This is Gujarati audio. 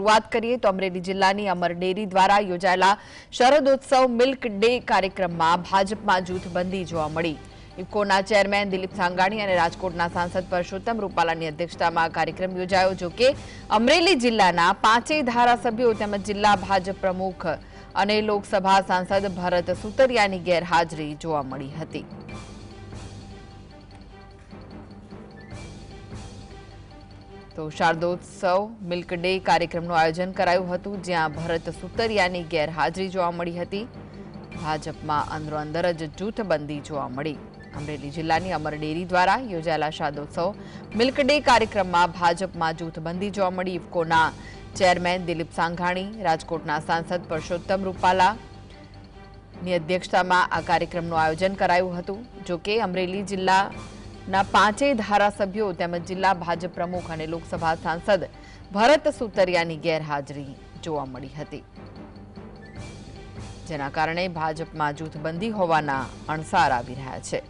શરૂઆત કરીએ તો અમરેલી જિલ્લાની અમર ડેરી દ્વારા યોજાયેલા શરદોત્સવ મિલ્ક ડે કાર્યક્રમમાં ભાજપમાં જૂથબંધી જોવા મળી। ઇફકોના ચેરમેન દિલીપ સાંઘાણી અને રાજકોટના સાંસદ પરસોત્તમ રૂપાલાની અધ્યક્ષતામાં કાર્યક્રમ યોજાયો। જો કે અમરેલી જિલ્લાના 5 ધારાસભ્યો તેમજ જિલ્લા ભાજપ પ્રમુખ અને લોકસભા સાંસદ ભરત સુતરિયાની ગેરહાજરી જોવા મળી હતી। तो शारदोत्सव मिल्क डे कार्यक्रमનું આયોજન કરાયું હતું, જ્યાં ભરત સુતરિયાની ગેરહાજરી જોવા મળી હતી। ભાજપમાં અંદરોઅંદર જ જૂથબંધી જોવા મળી। અમરેલી જિલ્લાની અમર ડેરી દ્વારા યોજાયેલા શારદોત્સવ મિલ્ક ડે કાર્યક્રમમાં ભાજપમાં જૂથબંધી જોવા મળી। ઇફકોના ચેરમેન દિલીપ સાંઘાણી, રાજકોટના સાંસદ પરસોત્તમ રૂપાલાની અધ્યક્ષતામાં આ કાર્યક્રમનું આયોજન કરાયું હતું। જો કે અમરેલી જિલ્લા ના 5 ધારાસભ્યો તેમજ જિલ્લા ભાજપ પ્રમુખ અને લોકસભા સાંસદ ભરત સુતરિયાની ગેરહાજરી જોવા મળી હતી, જેના કારણે ભાજપમાં જૂથબંધી હોવાના અણસાર આવી રહ્યા છે।